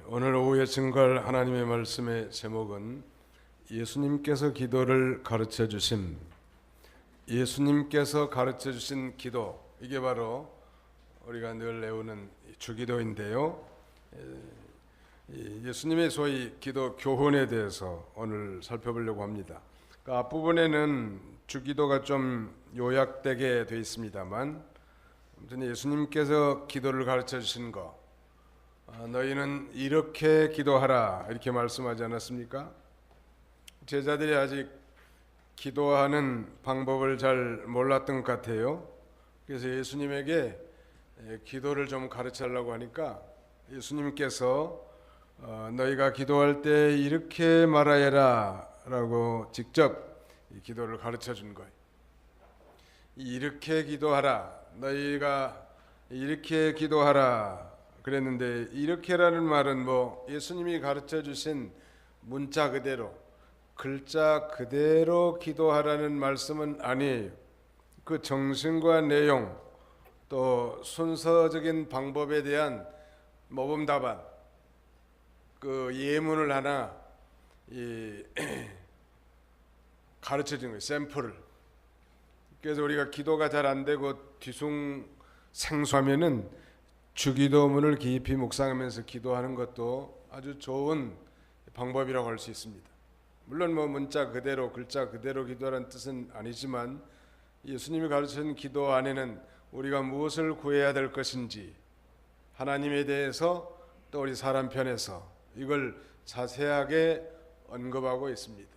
오늘 오후에 증거할 하나님의 말씀의 제목은 예수님께서 기도를 가르쳐 주심. 예수님께서 가르쳐 주신 기도, 이게 바로 우리가 늘 외우는 주기도인데요. 예수님의 소위 기도 교훈에 대해서 오늘 살펴보려고 합니다. 그 앞부분에는 주기도가 좀 요약되게 되어 있습니다만, 아무튼 예수님께서 기도를 가르쳐 주신 거, 너희는 이렇게 기도하라, 이렇게 말씀하지 않았습니까? 제자들이 아직 기도하는 방법을 잘 몰랐던 것 같아요. 그래서 예수님에게 기도를 좀 가르치려고 하니까 예수님께서 너희가 기도할 때 이렇게 말하여라 라고 직접 기도를 가르쳐 준 거예요. 이렇게 기도하라, 너희가 이렇게 기도하라 그랬는데, 이렇게라는 말은 예수님이 가르쳐 주신 문자 그대로, 글자 그대로 기도하라는 말씀은 아니에요. 그 정신과 내용, 또 순서적인 방법에 대한 모범답안, 그 예문을 하나 가르쳐 준 거예요. 샘플을. 그래서 우리가 기도가 잘 안 되고 뒤숭생수하면은 주기도문을 깊이 묵상하면서 기도하는 것도 아주 좋은 방법이라고 할 수 있습니다. 물론 문자 그대로, 글자 그대로 기도하는 뜻은 아니지만, 예수님이 가르치는 기도 안에는 우리가 무엇을 구해야 될 것인지, 하나님에 대해서 또 우리 사람 편에서 이걸 자세하게 언급하고 있습니다.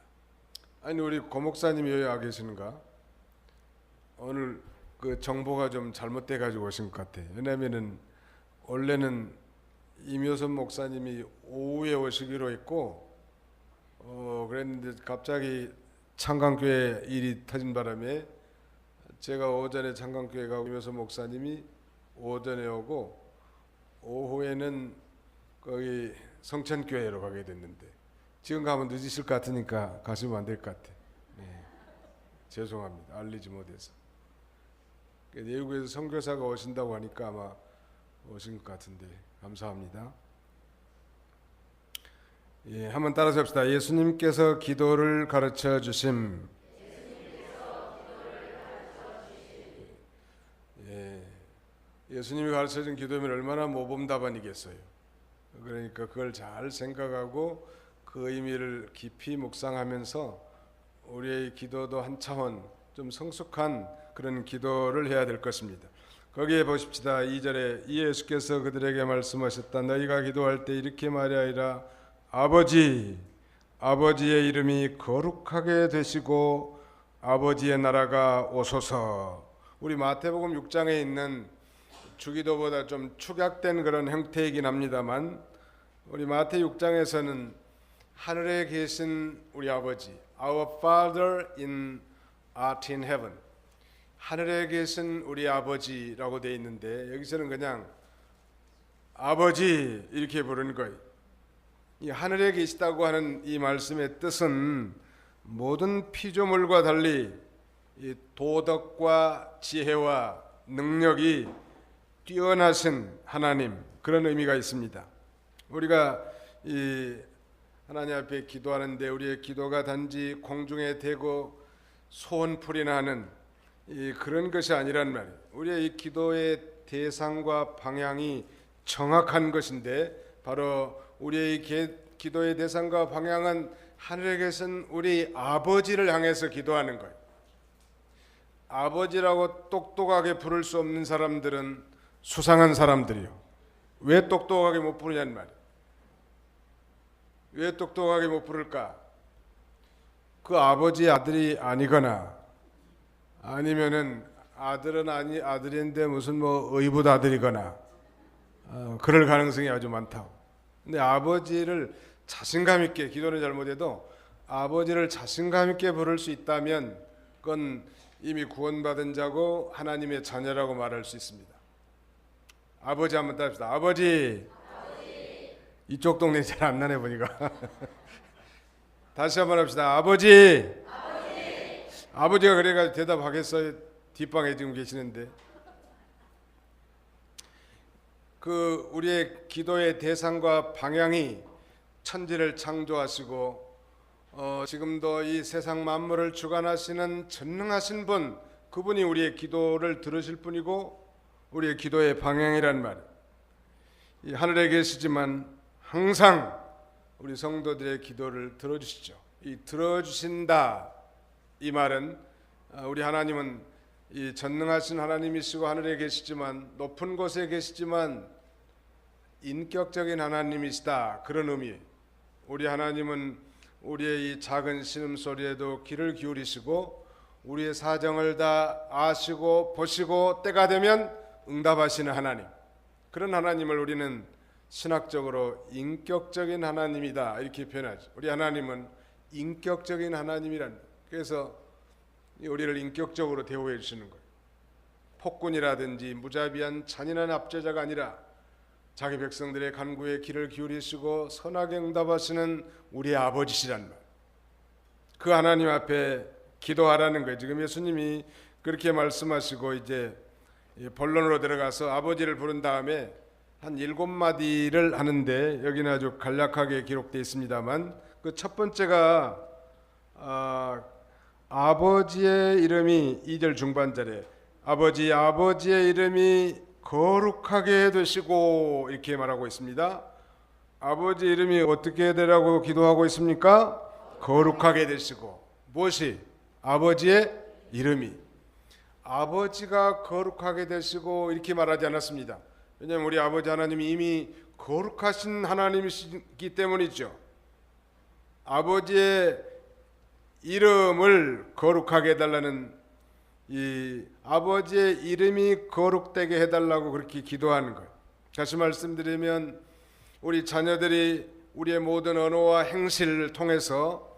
아니, 우리 고 목사님이 여기 와 계시는가? 오늘 그 정보가 좀 잘못돼 가지고 오신 것 같아요. 왜냐면은 원래는 임효선 목사님이 오후에 오시기로 했고, 그랬는데 갑자기 창강교회 일이 터진 바람에 제가 오전에 창강교회 가고 임효선 목사님이 오전에 오고, 오후에는 거기 성천교회로 가게 됐는데, 지금 가면 늦으실 것 같으니까 가시면 안 될 것 같아요. 네. 죄송합니다. 알리지 못해서. 내국에서 선교사가 오신다고 하니까 아마 오신 것 같은데 감사합니다. 한번 따라서 합시다. 예수님께서 기도를 가르쳐 주심. 예수님이 가르쳐 준 기도면 얼마나 모범답안이겠어요. 그러니까 그걸 잘 생각하고 그 의미를 깊이 묵상하면서 우리의 기도도 한 차원 좀 성숙한 그런 기도를 해야 될 것입니다. 거기에 보십시다. 2절에 예수께서 그들에게 말씀하셨다. 너희가 기도할 때 이렇게 말하여라. 아버지의 이름이 거룩하게 되시고 아버지의 나라가 오소서. 우리 마태복음 6장에 있는 주기도보다 좀 축약된 그런 형태이긴 합니다만, 우리 마태 6장에서는 하늘에 계신 우리 아버지, Our Father art in heaven, 하늘에 계신 우리 아버지라고 되어 있는데, 여기서는 그냥 아버지 이렇게 부르는 거예요. 이 하늘에 계시다고 하는 이 말씀의 뜻은 모든 피조물과 달리 이 도덕과 지혜와 능력이 뛰어나신 하나님, 그런 의미가 있습니다. 우리가 이 하나님 앞에 기도하는데 우리의 기도가 단지 공중에 대고 소원풀이 나는 그런 것이 아니란 말이에요. 우리의 이 기도의 대상과 방향이 정확한 것인데, 바로 우리의 기도의 대상과 방향은 하늘에 계신 우리 아버지를 향해서 기도하는 거예요. 아버지라고 똑똑하게 부를 수 없는 사람들은 수상한 사람들이요. 왜 똑똑하게 못 부르냐는 말이에요. 왜 똑똑하게 못 부를까? 그 아버지 아들이 아니거나, 아니면은 아들은 아들인데 무슨 의붓 아들이거나, 그럴 가능성이 아주 많다고. 근데 아버지를 자신감 있게, 기도는 잘못해도 아버지를 자신감 있게 부를 수 있다면 그건 이미 구원받은 자고 하나님의 자녀라고 말할 수 있습니다. 아버지 한번 따릅시다. 아버지. 이쪽 동네 잘 안 나네 보니까. 다시 한번 합시다. 아버지. 아버지가 그래가지고 대답하겠어요? 뒷방에 지금 계시는데. 그 우리의 기도의 대상과 방향이 천지를 창조하시고 지금도 이 세상 만물을 주관하시는 전능하신 분, 그분이 우리의 기도를 들으실 분이고 우리의 기도의 방향이란 말. 이 하늘에 계시지만 항상 우리 성도들의 기도를 들어주시죠. 이 들어주신다 이 말은 우리 하나님은 이 전능하신 하나님이시고 하늘에 계시지만 높은 곳에 계시지만 인격적인 하나님이시다, 그런 의미. 우리 하나님은 우리의 이 작은 신음소리에도 귀를 기울이시고 우리의 사정을 다 아시고 보시고 때가 되면 응답하시는 하나님, 그런 하나님을 우리는 신학적으로 인격적인 하나님이다 이렇게 표현하죠. 우리 하나님은 인격적인 하나님이란, 그래서 우리를 인격적으로 대우해 주시는 거예요. 폭군이라든지 무자비한 잔인한 압제자가 아니라 자기 백성들의 간구에 귀를 기울이시고 선하게 응답하시는 우리의 아버지시란 말. 그 하나님 앞에 기도하라는 거예요. 지금 예수님이 그렇게 말씀하시고 이제 본론으로 들어가서 아버지를 부른 다음에 한 7마디를 하는데 여기는 아주 간략하게 기록되어 있습니다만 그 첫 번째가 아버지의 이름이 2절 중반절에 아버지의 이름이 거룩하게 되시고 이렇게 말하고 있습니다. 아버지 이름이 어떻게 되라고 기도하고 있습니까? 거룩하게 되시고. 무엇이? 아버지의 이름이. 아버지가 거룩하게 되시고 이렇게 말하지 않았습니다. 왜냐하면 우리 아버지 하나님이 이미 거룩하신 하나님이시기 때문이죠. 아버지의 이름을 거룩하게 해달라는, 이 아버지의 이름이 거룩되게 해달라고 그렇게 기도하는 거예요. 다시 말씀드리면 우리 자녀들이 우리의 모든 언어와 행실을 통해서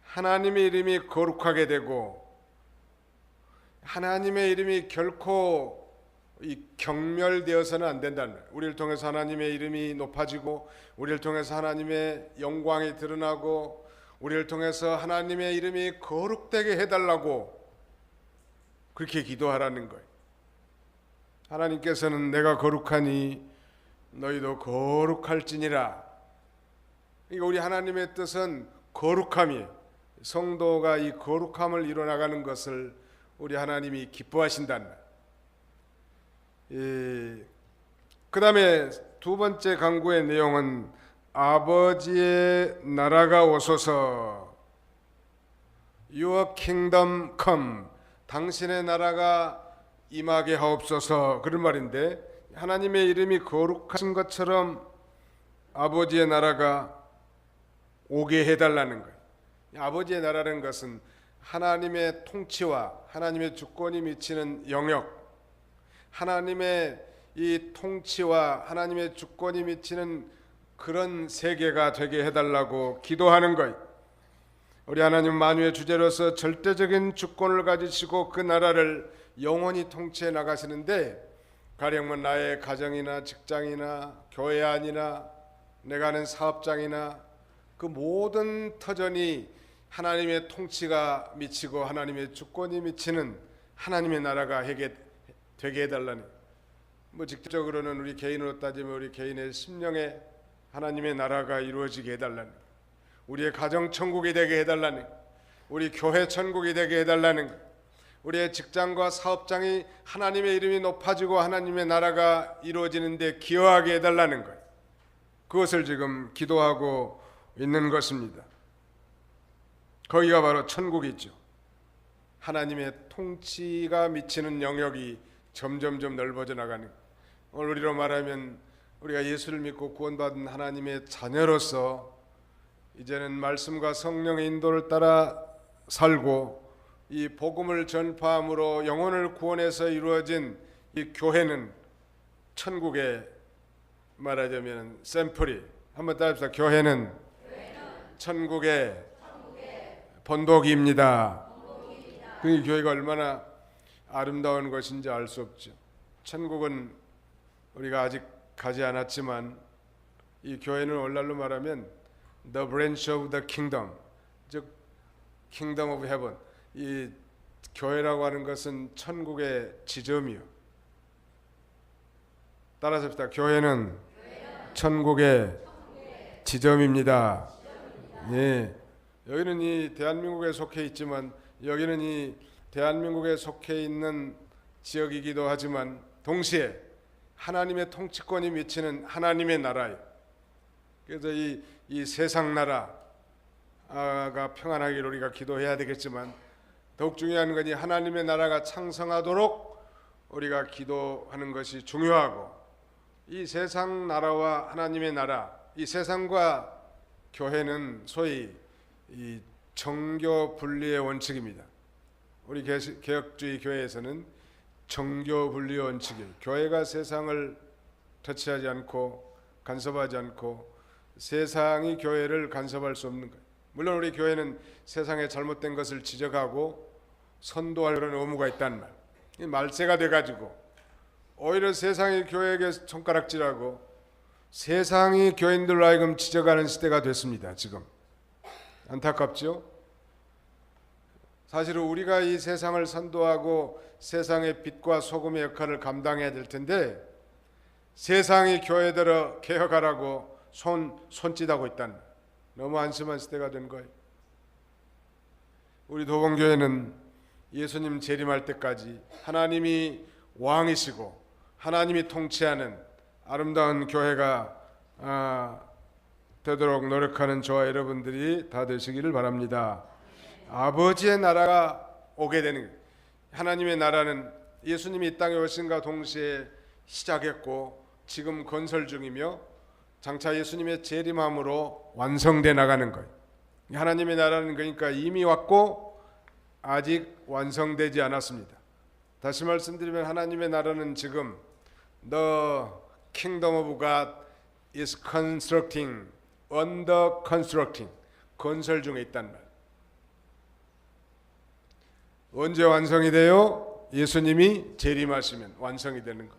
하나님의 이름이 거룩하게 되고, 하나님의 이름이 결코 경멸되어서는 안 된다는 거예요. 우리를 통해서 하나님의 이름이 높아지고, 우리를 통해서 하나님의 영광이 드러나고, 우리를 통해서 하나님의 이름이 거룩되게 해달라고 그렇게 기도하라는 거예요. 하나님께서는 내가 거룩하니 너희도 거룩할지니라. 그러니까 우리 하나님의 뜻은 거룩함이에요. 성도가 이 거룩함을 이뤄나가는 것을 우리 하나님이 기뻐하신다는 거예요. 그 다음에 두 번째 간구의 내용은 아버지의 나라가 오소서, Your kingdom come, 당신의 나라가 임하게 하옵소서, 그런 말인데, 하나님의 이름이 거룩하신 것처럼 아버지의 나라가 오게 해달라는 거예요. 아버지의 나라라는 것은 하나님의 통치와 하나님의 주권이 미치는 영역, 하나님의 이 통치와 하나님의 주권이 미치는 그런 세계가 되게 해달라고 기도하는 거예요. 우리 하나님 만유의 주제로서 절대적인 주권을 가지시고 그 나라를 영원히 통치해 나가시는데, 가령 나의 가정이나 직장이나 교회 안이나 내가 하는 사업장이나 그 모든 터전이 하나님의 통치가 미치고 하나님의 주권이 미치는 하나님의 나라가 되게 해달라는, 직접적으로는 우리 개인으로 따지면 우리 개인의 심령에 하나님의 나라가 이루어지게 해달라는, 우리의 가정 천국이 되게 해달라는, 우리 교회 천국이 되게 해달라는, 우리의 직장과 사업장이 하나님의 이름이 높아지고 하나님의 나라가 이루어지는 데 기여하게 해달라는 거예요. 그것을 지금 기도하고 있는 것입니다. 거기가 바로 천국이죠. 하나님의 통치가 미치는 영역이 점점점 넓어져 나가는, 오늘 우리로 말하면 우리가 예수를 믿고 구원받은 하나님의 자녀로서 이제는 말씀과 성령의 인도를 따라 살고 이 복음을 전파함으로 영혼을 구원해서 이루어진 이 교회는 천국의, 말하자면 샘플이, 한번 따라합시다. 교회는 천국의 본보기입니다. 그 교회가 얼마나 아름다운 것인지 알 수 없죠. 천국은 우리가 아직 가지 않았지만 이 교회는 오늘날로 말하면 The branch of the kingdom, 즉 Kingdom of Heaven. 이 교회라고 하는 것은 천국의 지점이요. 따라서 합시다. 교회는 천국의 지점입니다. 예. 여기는 이 대한민국에 속해 있지만 여기는 이 대한민국에 속해 있는 지역이기도 하지만 동시에 하나님의 통치권이 미치는 하나님의 나라예요. 그래서 이 세상 나라가 평안하기를 우리가 기도해야 되겠지만 더욱 중요한 것이 하나님의 나라가 창성하도록 우리가 기도하는 것이 중요하고, 이 세상 나라와 하나님의 나라, 이 세상과 교회는 소위 이 정교 분리의 원칙입니다. 우리 개혁주의 교회에서는 정교 분리의 원칙이에요. 교회가 세상을 터치하지 않고 간섭하지 않고 세상이 교회를 간섭할 수 없는 거예요. 물론 우리 교회는 세상에 잘못된 것을 지적하고 선도할 그런 의무가 있다는 말. 이 말세가 돼가지고 오히려 세상이 교회에게 손가락질하고 세상이 교인들로 하여금 지적하는 시대가 됐습니다. 지금 안타깝죠? 사실은 우리가 이 세상을 선도하고 세상의 빛과 소금의 역할을 감당해야 될 텐데 세상이 교회들을 개혁하라고 손짓하고 있다는, 너무 안심한 시대가 된 거예요. 우리 도봉교회는 예수님 재림할 때까지 하나님이 왕이시고 하나님이 통치하는 아름다운 교회가 되도록 노력하는 저와 여러분들이 다 되시기를 바랍니다. 아버지의 나라가 오게 되는 거예요. 하나님의 나라는 예수님이 이 땅에 오신과 동시에 시작했고 지금 건설 중이며 장차 예수님의 재림함으로 완성돼 나가는 거예요. 하나님의 나라는 그러니까 이미 왔고 아직 완성되지 않았습니다. 다시 말씀드리면 하나님의 나라는 지금 The kingdom of God is constructing, under constructing, 건설 중에 있단 말. 언제 완성이 돼요? 예수님이 재림하시면 완성이 되는 거.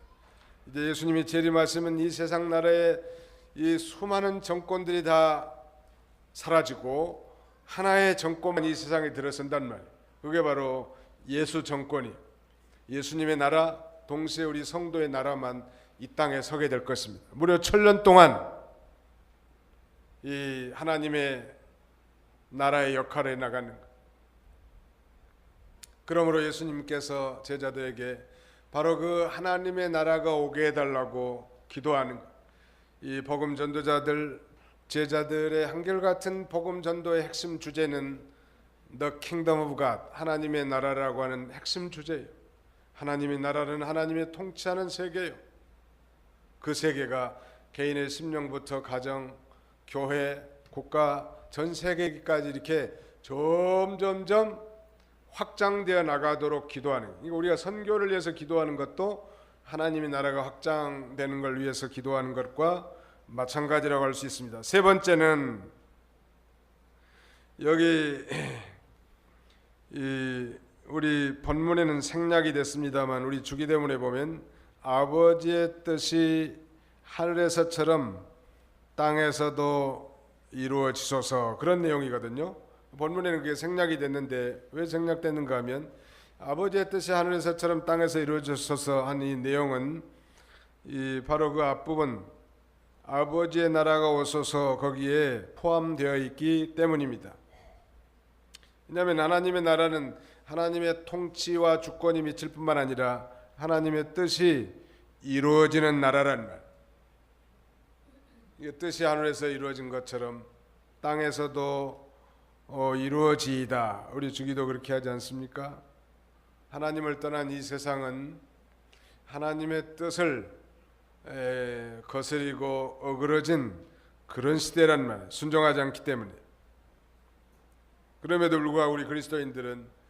이제 예수님이 재림하시면 이 세상 나라의 이 수많은 정권들이 다 사라지고 하나의 정권만 이 세상에 들어선단 말이에요. 그게 바로 예수 정권이, 예수님의 나라, 동시에 우리 성도의 나라만 이 땅에 서게 될 것입니다. 무려 1000년 동안 이 하나님의 나라의 역할을 해나가는 것. 그러므로 예수님께서 제자들에게 바로 그 하나님의 나라가 오게 해달라고 기도하는 것. 이 복음 전도자들, 제자들의 한결같은 복음 전도의 핵심 주제는 The Kingdom of God, 하나님의 나라라고 하는 핵심 주제예요. 하나님의 나라는 하나님의 통치하는 세계예요. 그 세계가 개인의 심령부터 가정, 교회, 국가, 전 세계까지 이렇게 점점점 확장되어 나가도록 기도하는 거예요. 우리가 선교를 위해서 기도하는 것도 하나님의 나라가 확장되는 걸 위해서 기도하는 것과 마찬가지라고 할 수 있습니다. 세 번째는 여기 우리 본문에는 생략이 됐습니다만 우리 주기도문에 보면 아버지의 뜻이 하늘에서처럼 땅에서도 이루어지소서, 그런 내용이거든요. 본문에는 그게 생략이 됐는데 왜 생략됐는가 하면 아버지의 뜻이 하늘에서처럼 땅에서 이루어지소서 하는 이 내용은 바로 그 앞부분 아버지의 나라가 오소서 거기에 포함되어 있기 때문입니다. 왜냐하면 하나님의 나라는 하나님의 통치와 주권이 미칠 뿐만 아니라 하나님의 뜻이 이루어지는 나라란 말. 이 뜻이 하늘에서 이루어진 것처럼 땅에서도 이루어지이다. 우리 주기도 그렇게 하지 않습니까? 하나님을 떠난 이 세상은 하나님의 뜻을 거스리고 어그러진 그런 시대란 말, 순종하지 않기 때문에. 그럼에도 불구하고 우리 그리스도인들은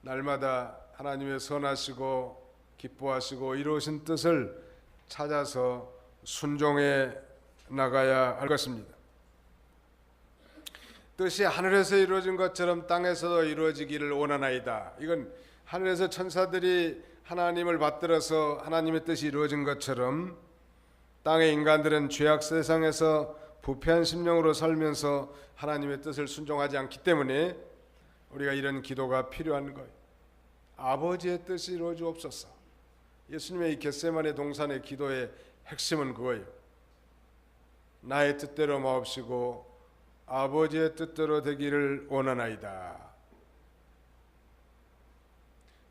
날마다 하나님의 선하시고 기뻐하시고 이루어진 뜻을 찾아서 순종해 나가야 할 것입니다. 뜻이 하늘에서 이루어진 것처럼 땅에서도 이루어지기를 원하나이다. 이건 하늘에서 천사들이 하나님을 받들어서 하나님의 뜻이 이루어진 것처럼 땅의 인간들은 죄악 세상에서 부패한 심령으로 살면서 하나님의 뜻을 순종하지 않기 때문에 우리가 이런 기도가 필요한 거예요. 아버지의 뜻이 이루어지옵소서. 예수님의 이 겟세마네 동산의 기도의 핵심은 그거예요. 나의 뜻대로 마옵시고 아버지의 뜻대로 되기를 원하나이다.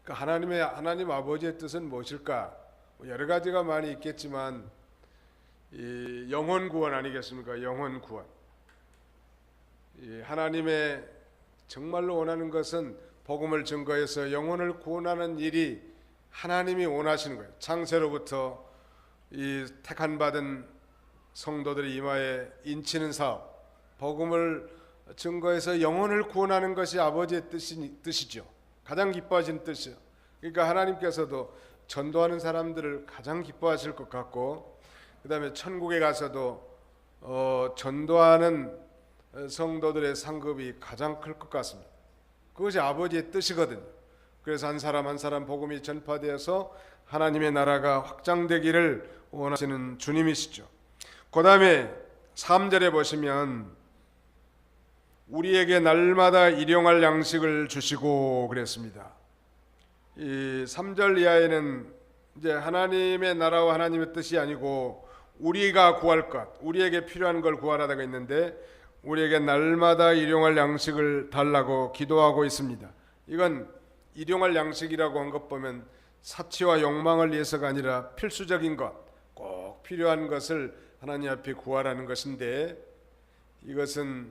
그러니까 하나님 아버지의 뜻은 무엇일까? 여러 가지가 많이 있겠지만 이 영혼 구원 아니겠습니까? 영혼 구원. 하나님의 정말로 원하는 것은 복음을 증거해서 영혼을 구원하는 일이 하나님이 원하시는 거예요. 창세로부터 이 택한 받은 성도들의 이마에 인치는 사업, 복음을 증거해서 영혼을 구원하는 것이 아버지의 뜻이죠. 가장 기뻐하시는 뜻이요. 그러니까 하나님께서도 전도하는 사람들을 가장 기뻐하실 것 같고, 그 다음에 천국에 가서도 전도하는 성도들의 상급이 가장 클 것 같습니다. 그것이 아버지의 뜻이거든요. 그래서 한 사람 한 사람 복음이 전파되어서 하나님의 나라가 확장되기를 원하시는 주님이시죠. 그 다음에 3절에 보시면 우리에게 날마다 일용할 양식을 주시고 그랬습니다. 이 3절 이하에는 이제 하나님의 나라와 하나님의 뜻이 아니고 우리가 구할 것, 우리에게 필요한 걸 구하라고 있는데 우리에게 날마다 일용할 양식을 달라고 기도하고 있습니다. 이건 일용할 양식이라고 한 것 보면 사치와 욕망을 위해서가 아니라 필수적인 것, 꼭 필요한 것을 하나님 앞에 구하라는 것인데, 이것은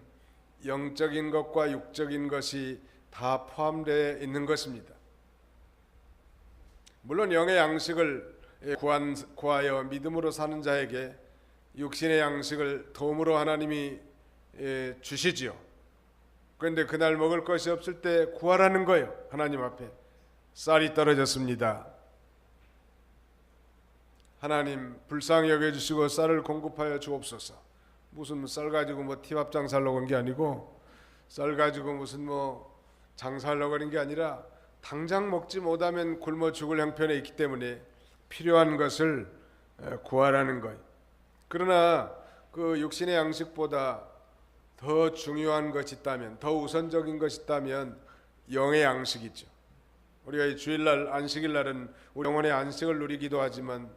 영적인 것과 육적인 것이 다 포함되어 있는 것입니다. 물론 영의 양식을 구하여 믿음으로 사는 자에게 육신의 양식을 도움으로 하나님이 주시지요. 그런데 그날 먹을 것이 없을 때 구하라는 거예요. 하나님 앞에 쌀이 떨어졌습니다. 하나님 불쌍히 여겨주시고 쌀을 공급하여 주옵소서. 무슨 쌀 가지고 뭐 티밥 장사하려고 한 게 아니고, 쌀 가지고 무슨 뭐 장사하려고 하는 게 아니라 당장 먹지 못하면 굶어 죽을 형편에 있기 때문에 필요한 것을 구하라는 거예요. 그러나 그 육신의 양식보다 더 중요한 것이 있다면, 더 우선적인 것이 있다면 영의 양식이죠. 우리가 이 주일날 안식일날은 우리 영혼의 안식을 누리기도 하지만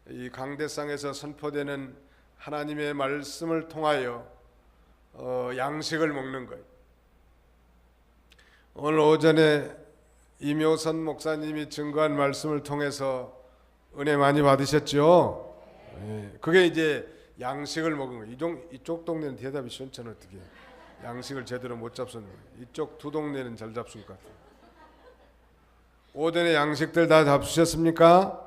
이 강대상에서 선포되는 하나님의 말씀을 통하여 양식을 먹는 거예요. 오늘 오전에 이묘선 목사님이 증거한 말씀을 통해서 은혜 많이 받으셨죠? 그게 이제 양식을 먹은 거예요. 이쪽 동네는 대답이 시원찮아. 어떻게 양식을 제대로 못 잡수는 거예요. 이쪽 두 동네는 잘 잡술 것 같아요. 오전에 양식들 다 잡수셨습니까?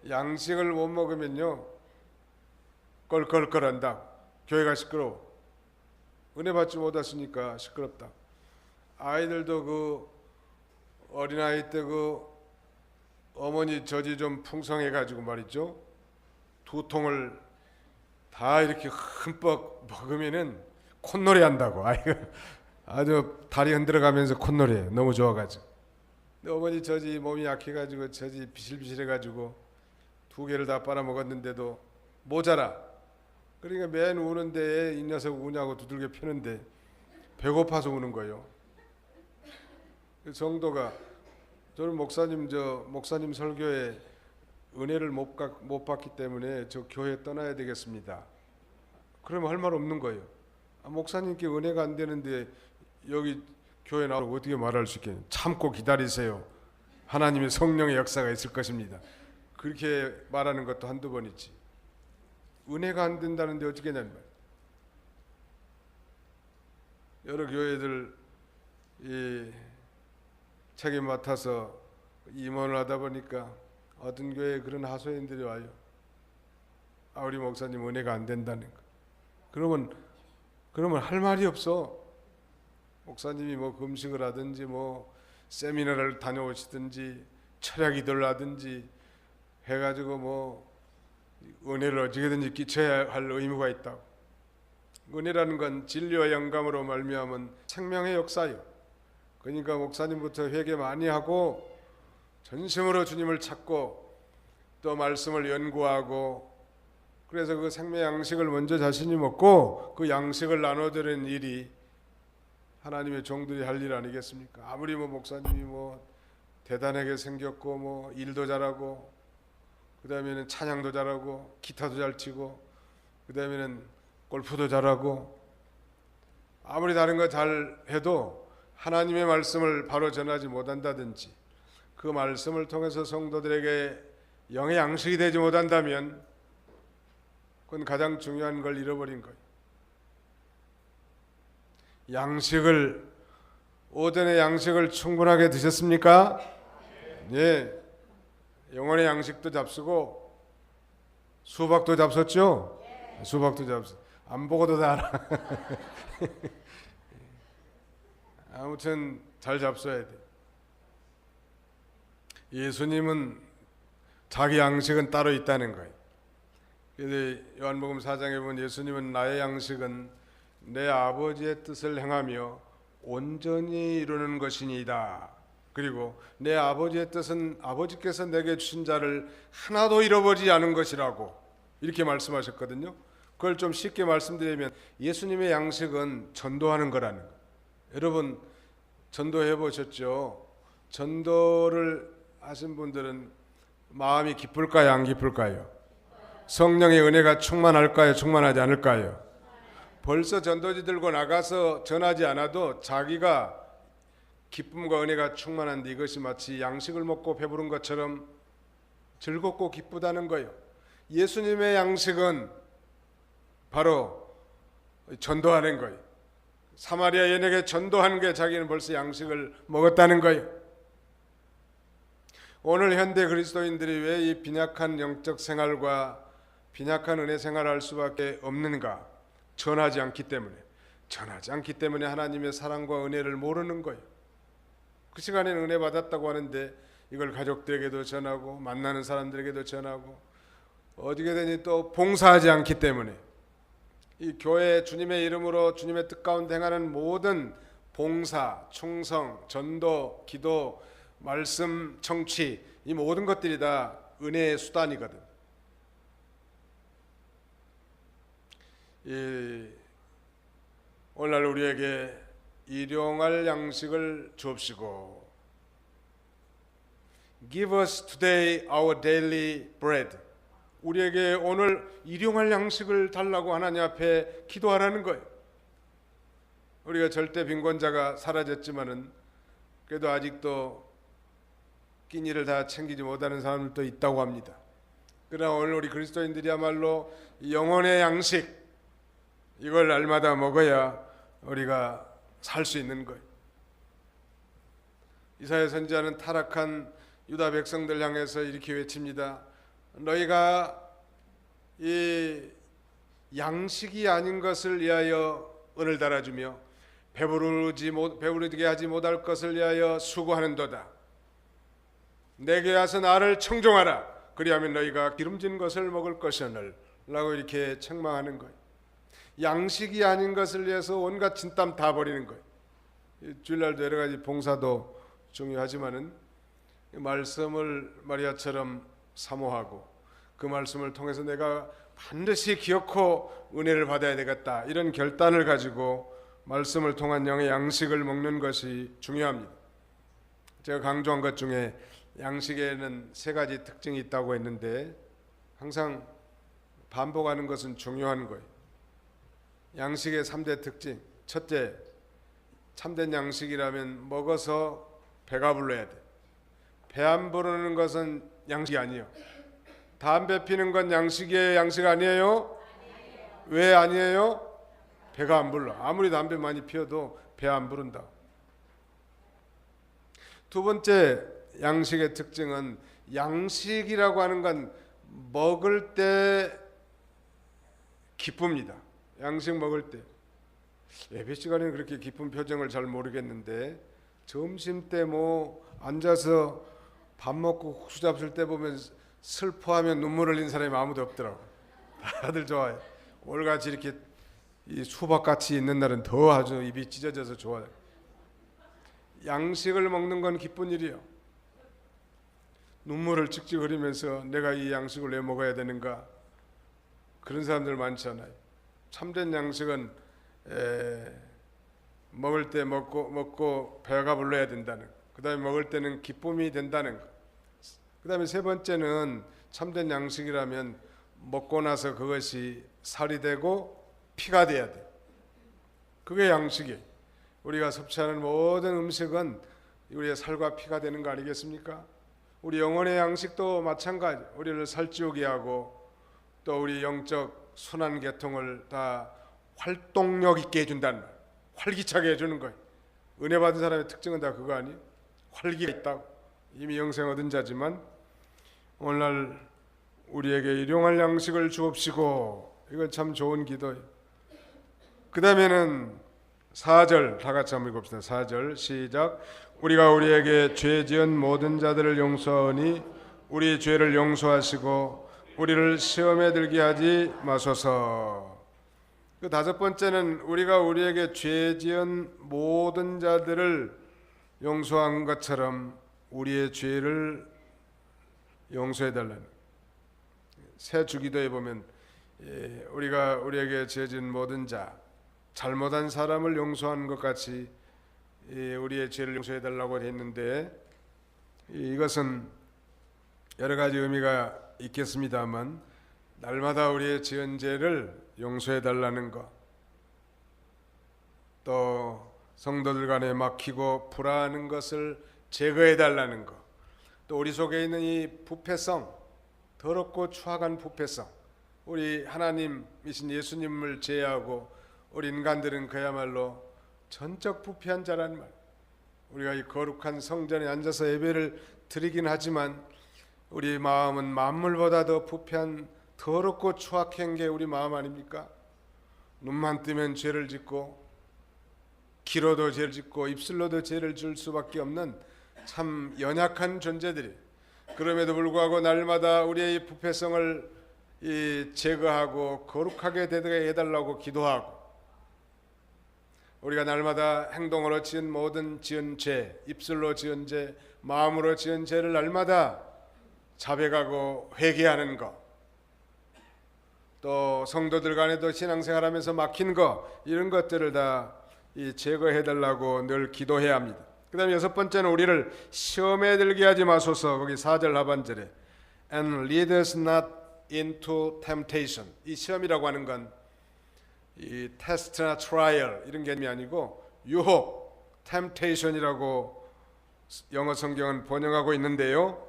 양식을 못 먹으면요 껄껄껄한다. 교회가 시끄러워. 은혜 받지 못했으니까 시끄럽다. 아이들도 그 어린아이 때 그 어머니 젖이 좀 풍성해가지고 말이죠, 두 통을 다 이렇게 흠뻑 먹으면은 콧노래 한다고. 아이가 아주 다리 흔들어가면서 콧노래 너무 좋아가지고. 근데 어머니 젖이 몸이 약해가지고 젖이 비실비실해가지고 두 개를 다 빨아먹었는데도 모자라. 그러니까 맨 우는데 이 녀석 우냐고 두들겨 펴는데 배고파서 우는 거예요. 그 정도가, 저는 목사님 설교에 은혜를 못 받기 때문에 저 교회 떠나야 되겠습니다. 그러면 할 말 없는 거예요. 목사님께 은혜가 안 되는데 여기 교회 나오고 어떻게 말할 수 있겠냐. 참고 기다리세요. 하나님의 성령의 역사가 있을 것입니다. 그렇게 말하는 것도 한두 번 있지. 은혜가 안 된다는데 어떻게 하냐는 말이에요. 여러 교회들 이 책임 맡아서 임원을 하다 보니까 어떤 교회에 그런 하소연들이 와요. 우리 목사님 은혜가 안 된다는 거. 그러면 할 말이 없어. 목사님이 뭐 금식을 하든지 뭐 세미나를 다녀오시든지 철야기도를 하든지 해가지고 뭐 은혜를 어떻게든지 끼쳐야 할 의무가 있다고. 은혜라는 건 진리와 영감으로 말미암은 생명의 역사요. 그러니까 목사님부터 회개 많이 하고 전심으로 주님을 찾고 또 말씀을 연구하고, 그래서 그 생명 양식을 먼저 자신이 먹고 그 양식을 나눠드리는 일이 하나님의 종들이 할 일 아니겠습니까? 아무리 뭐 목사님이 뭐 대단하게 생겼고 뭐 일도 잘하고 그 다음에는 찬양도 잘하고 기타도 잘 치고 그 다음에는 골프도 잘하고 아무리 다른 거 잘 해도 하나님의 말씀을 바로 전하지 못한다든지 그 말씀을 통해서 성도들에게 영의 양식이 되지 못한다면 그건 가장 중요한 걸 잃어버린 거예요. 오전의 양식을 충분하게 드셨습니까? 예. 영혼의 양식도 잡수고 수박도 잡섰죠? 수박도 잡수. 안 보고도 다 알아. 아무튼 잘 잡숴야 돼. 예수님은 자기 양식은 따로 있다는 거예요. 그래서 요한복음 4장에 보면 예수님은 나의 양식은 내 아버지의 뜻을 행하며 온전히 이루는 것이니이다. 그리고 내 아버지의 뜻은 아버지께서 내게 주신 자를 하나도 잃어버리지 않은 것이라고 이렇게 말씀하셨거든요. 그걸 좀 쉽게 말씀드리면 예수님의 양식은 전도하는 거라는 거예요. 여러분 전도해 보셨죠? 전도를 하신 분들은 마음이 기쁠까요? 안 기쁠까요? 성령의 은혜가 충만할까요? 충만하지 않을까요? 벌써 전도지 들고 나가서 전하지 않아도 자기가 기쁨과 은혜가 충만한데 이것이 마치 양식을 먹고 배부른 것처럼 즐겁고 기쁘다는 거예요. 예수님의 양식은 바로 전도하는 거예요. 사마리아 여인에게 전도하는 게 자기는 벌써 양식을 먹었다는 거예요. 오늘 현대 그리스도인들이 왜 이 빈약한 영적 생활과 빈약한 은혜 생활을 할 수밖에 없는가? 전하지 않기 때문에 하나님의 사랑과 은혜를 모르는 거예요. 그 시간에는 은혜 받았다고 하는데 이걸 가족들에게도 전하고 만나는 사람들에게도 전하고 어디게든지 또 봉사하지 않기 때문에 이 교회 주님의 이름으로 주님의 뜻 가운데 행하는 모든 봉사, 충성, 전도, 기도, 말씀, 청취 이 모든 것들이 다 은혜의 수단이거든. 오늘날 우리에게 일용할 양식을 주옵시고 Give us today our daily bread. 우리에게 오늘 일용할 양식을 달라고 하나님 앞에 기도하라는 거예요. 우리가 절대 빈곤자가 사라졌지만은 그래도 아직도 끼니를 다 챙기지 못하는 사람들도 있다고 합니다. 그러나 오늘 우리 그리스도인들이야말로 영혼의 양식 이걸 날마다 먹어야 우리가 살 수 있는 거예요. 이사야 선지자는 타락한 유다 백성들 향해서 이렇게 외칩니다. 너희가 이 양식이 아닌 것을 위하여 은을 달아주며 배부르게 하지 못할 것을 위하여 수고하는도다. 내게 와서 나를 청종하라. 그리하면 너희가 기름진 것을 먹을 것이오늘 라고 이렇게 책망하는 거예요. 양식이 아닌 것을 위해서 온갖 진땀 다 버리는 거예요. 주일날도 여러 가지 봉사도 중요하지만은 말씀을 마리아처럼 사모하고 그 말씀을 통해서 내가 반드시 기억하고 은혜를 받아야 되겠다 이런 결단을 가지고 말씀을 통한 영의 양식을 먹는 것이 중요합니다. 제가 강조한 것 중에 양식에는 세 가지 특징이 있다고 했는데 항상 반복하는 것은 중요한 거예요. 양식의 3대 특징. 첫째, 참된 양식이라면 먹어서 배가 불러야 돼. 배 안 부르는 것은 양식이 아니에요. 담배 피는 건 양식이에요? 양식 아니에요? 왜 아니에요? 배가 안 불러. 아무리 담배 많이 피워도 배 안 부른다. 두 번째 양식의 특징은 양식이라고 하는 건 먹을 때 기쁩니다. 양식 먹을 때. 예배 시간에는 그렇게 기쁜 표정을 잘 모르겠는데 점심 때 앉아서 밥 먹고 국수 잡술 때 보면 슬퍼하며 눈물 흘린 사람이 아무도 없더라고. 다들 좋아해. 올같이 이렇게 이 수박같이 있는 날은 더 아주 입이 찢어져서 좋아요. 양식을 먹는 건 기쁜 일이에요. 눈물을 찍찍 흘리면서 내가 이 양식을 왜 먹어야 되는가 그런 사람들 많잖아요. 참된 양식은 먹을 때 먹고 배가 불러야 된다는 거. 그 다음에 먹을 때는 기쁨이 된다는 거. 그 다음에 세 번째는 참된 양식이라면 먹고 나서 그것이 살이 되고 피가 돼야 돼. 그게 양식이에요. 우리가 섭취하는 모든 음식은 우리의 살과 피가 되는 거 아니겠습니까? 우리 영혼의 양식도 마찬가지. 우리를 살찌우게 하고 또 우리 영적 순환 계통을 다 활동력 있게 해준다는 말. 활기차게 해주는 거예요. 은혜 받은 사람의 특징은 다 그거 아니에요? 활기가 있다고. 이미 영생 얻은 자지만 오늘날 우리에게 일용할 양식을 주옵시고, 이건 참 좋은 기도예요. 그 다음에는 4절 다 같이 한번 읽읍시다. 4절 시작. 우리가 우리에게 죄 지은 모든 자들을 용서하니 우리 죄를 용서하시고 우리를 시험에 들게 하지 마소서. 그 5번째는 우리가 우리에게 죄 지은 모든 자들을 용서한 것처럼 우리의 죄를 용서해 달라는. 새 주기도에 보면 우리가 우리에게 죄 지은 모든 자, 잘못한 사람을 용서한 것 같이 우리의 죄를 용서해 달라고 했는데, 이것은 여러 가지 의미가 있겠습니다만 날마다 우리의 지은 죄를 용서해 달라는 것, 또 성도들 간에 막히고 불화하는 것을 제거해 달라는 것, 또 우리 속에 있는 이 부패성, 더럽고 추악한 부패성, 우리 하나님이신 예수님을 제외하고 우리 인간들은 그야말로 전적 부패한 자라는 말. 우리가 이 거룩한 성전에 앉아서 예배를 드리긴 하지만 우리 마음은 만물보다 더 부패한 더럽고 추악한 게 우리 마음 아닙니까? 눈만 뜨면 죄를 짓고 귀로도 죄를 짓고 입술로도 죄를 줄 수밖에 없는 참 연약한 존재들이, 그럼에도 불구하고 날마다 우리의 부패성을 제거하고 거룩하게 되게 해달라고 기도하고, 우리가 날마다 행동으로 지은 모든 지은 죄, 입술로 지은 죄, 마음으로 지은 죄를 날마다 자백하고 회개하는 것, 또 성도들 간에도 신앙생활하면서 막힌 것, 이런 것들을 다 제거해달라고 늘 기도해야 합니다. 그 다음에 6번째는 우리를 시험에 들게 하지 마소서. 거기 4절 하반절에 And lead us not into temptation. 이 시험이라고 하는 건 이 테스트나 트라이얼 이런 개념이 아니고 유혹, temptation이라고 영어 성경은 번역하고 있는데요,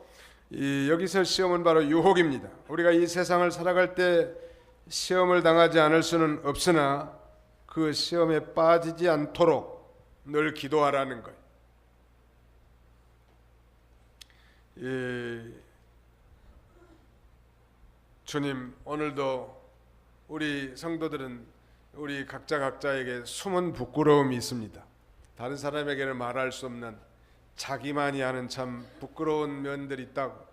여기서 시험은 바로 유혹입니다. 우리가 이 세상을 살아갈 때 시험을 당하지 않을 수는 없으나 그 시험에 빠지지 않도록 늘 기도하라는 거예요. 주님, 오늘도 우리 성도들은 우리 각자에게 숨은 부끄러움이 있습니다. 다른 사람에게는 말할 수 없는 자기만이 아는 참 부끄러운 면들이 있다고.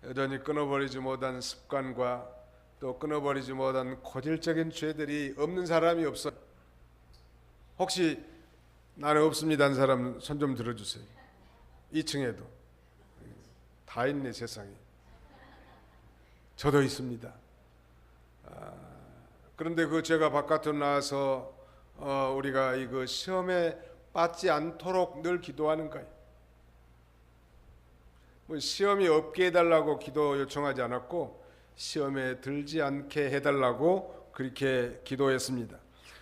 여전히 끊어버리지 못한 습관과 또 끊어버리지 못한 고질적인 죄들이 없는 사람이 없어. 혹시 나는 없습니다 하는 사람 손 좀 들어주세요. 2층에도 다 있네 세상에. 저도 있습니다. 그런데 그 죄가 바깥으로 나와서 우리가 이거 시험에 빠지지 않도록 늘 기도하는 거예요. 뭐 시험이 없게 해달라고 기도 요청하지 않았고 시험에 들지 않게 해달라고 그렇게 기도했습니다.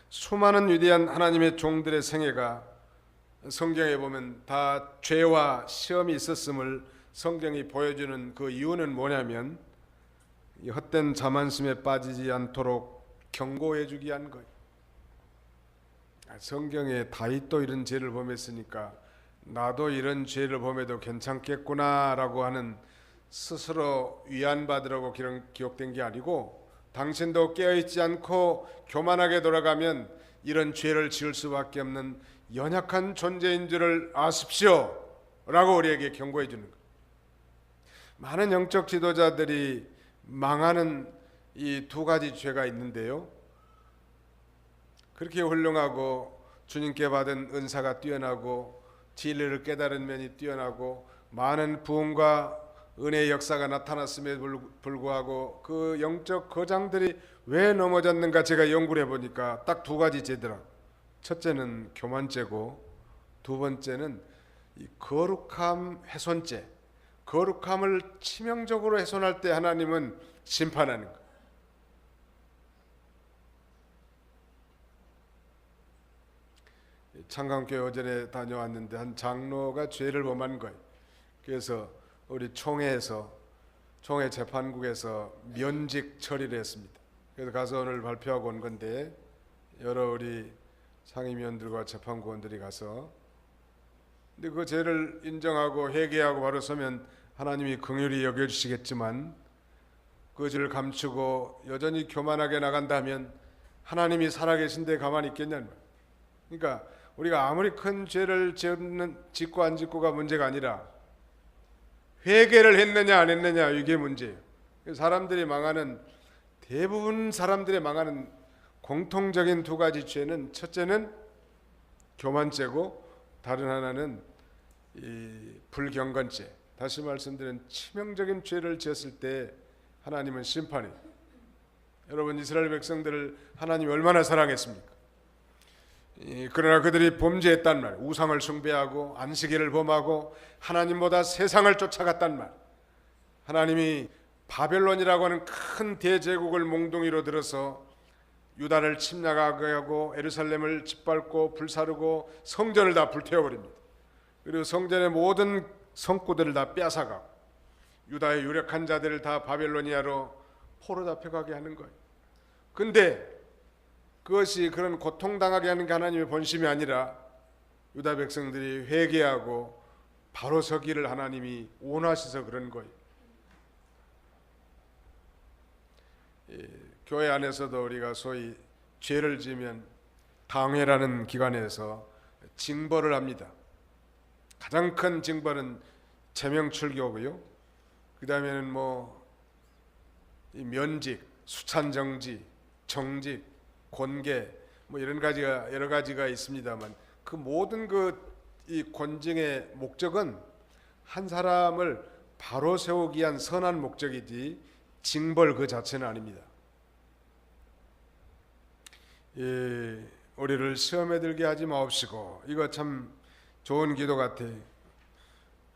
수많은 위대한 하나님의 종들의 생애가 성경에 보면 다 죄와 시험이 있었음을 성경이 보여주는 그 이유는 뭐냐면 이 헛된 자만심에 빠지지 않도록 경고해 주기 위한 거예요. 성경에 다윗도 이런 죄를 범했으니까 나도 이런 죄를 범해도 괜찮겠구나라고 하는 스스로 위안받으라고 기록된 게 아니고, 당신도 깨어있지 않고 교만하게 돌아가면 이런 죄를 지을 수밖에 없는 연약한 존재인 줄을 아십시오 라고 우리에게 경고해 주는 거예요. 많은 영적 지도자들이 망하는 이 2가지 죄가 있는데요, 그렇게 훌륭하고 주님께 받은 은사가 뛰어나고 진리를 깨달은 면이 뛰어나고 많은 부흥과 은혜의 역사가 나타났음에도 불구하고 그 영적 거장들이 왜 넘어졌는가 제가 연구를 해보니까 딱 2가지 죄더라고요. 첫째는 교만죄고 두 번째는 이 거룩함 훼손죄, 거룩함을 치명적으로 훼손할 때 하나님은 심판하는 거예요. 창강교회 오전에 다녀왔는데 한 장로가 죄를 범한 거예요. 그래서 우리 총회 재판국에서 면직 처리를 했습니다. 그래서 가서 오늘 발표하고 온 건데, 여러 우리 상임위원들과 재판국원들이 가서, 근데 그 죄를 인정하고 회개하고 바로 서면 하나님이 긍휼히 여겨주시겠지만, 그 죄를 감추고 여전히 교만하게 나간다면 하나님이 살아계신데 가만히 있겠냐는 말이에요. 그러니까 우리가 아무리 큰 죄를 짓고 안 짓고가 문제가 아니라 회개를 했느냐 안 했느냐, 이게 문제예요. 대부분 사람들의 망하는 공통적인 두 가지 죄는, 첫째는 교만죄고 다른 하나는 이 불경건죄. 다시 말씀드린 치명적인 죄를 지었을 때 하나님은 심판해요. 여러분, 이스라엘 백성들을 하나님이 얼마나 사랑했습니까? 그러나 그들이 범죄했단 말, 우상을 숭배하고 안식일을 범하고 하나님보다 세상을 쫓아갔단 말. 하나님이 바벨론이라고 하는 큰 대제국을 몽둥이로 들어서 유다를 침략하게 하고 예루살렘을 짓밟고 불사르고 성전을 다 불태워버립니다. 그리고 성전의 모든 성구들을 다 빼앗아가고 유다의 유력한 자들을 다 바벨로니아로 포로 잡혀가게 하는 거예요. 근데 그것이 그런 고통당하게 하는 게 하나님의 본심이 아니라 유다 백성들이 회개하고 바로 서기를 하나님이 원하셔서 그런 거예요. 교회 안에서도 우리가 소위 죄를 지으면 당회라는 기관에서 징벌을 합니다. 가장 큰 징벌은 제명출교고요. 그 다음에는 면직, 수찬정지, 정직, 권계, 여러 가지가 있습니다만, 그 모든 이 권징의 목적은 한 사람을 바로 세우기 위한 선한 목적이지 징벌 그 자체는 아닙니다. 우리를 시험에 들게 하지 마옵시고, 이거 참 좋은 기도 같아요.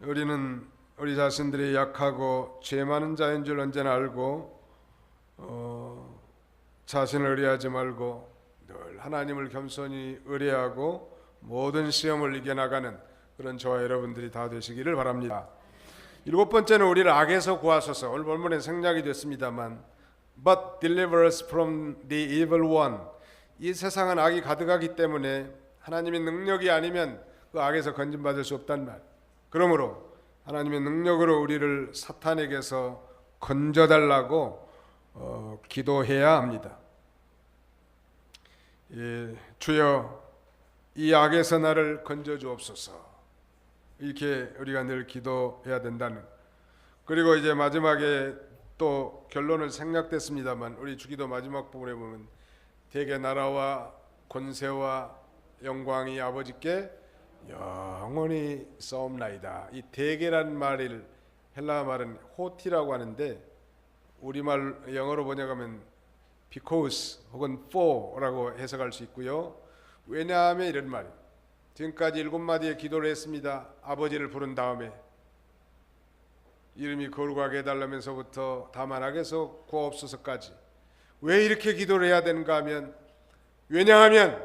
우리는 우리 자신들이 약하고 죄 많은 자인 줄 언제나 알고 자신을 의뢰하지 말고 늘 하나님을 겸손히 의뢰하고 모든 시험을 이겨나가는 그런 저와 여러분들이 다 되시기를 바랍니다. 7번째는 우리를 악에서 구하소서. 오늘 본문에 생략이 됐습니다만, But deliver us from the evil one. 이 세상은 악이 가득하기 때문에 하나님의 능력이 아니면 그 악에서 건진받을 수 없단 말. 그러므로 하나님의 능력으로 우리를 사탄에게서 건져달라고 기도해야 합니다. 주여, 이 악에서 나를 건져주옵소서. 이렇게 우리가 늘 기도해야 된다는. 그리고 이제 마지막에 또 결론은 생략됐습니다만, 우리 주기도 마지막 부분에 보면 대개 나라와 권세와 영광이 아버지께 영원히 싸움나이다. 이 대개란 말을 헬라어 말은 호티라고 하는데, 우리말 영어로 번역하면 because 혹은 for라고 해석할 수 있고요. 왜냐하면 이런 말이에요. 지금까지 7마디의 기도를 했습니다. 아버지를 부른 다음에 이름이 거룩하게 해달라면서부터 다만 악에서 구하옵소서까지. 왜 이렇게 기도를 해야 되는가 하면, 왜냐하면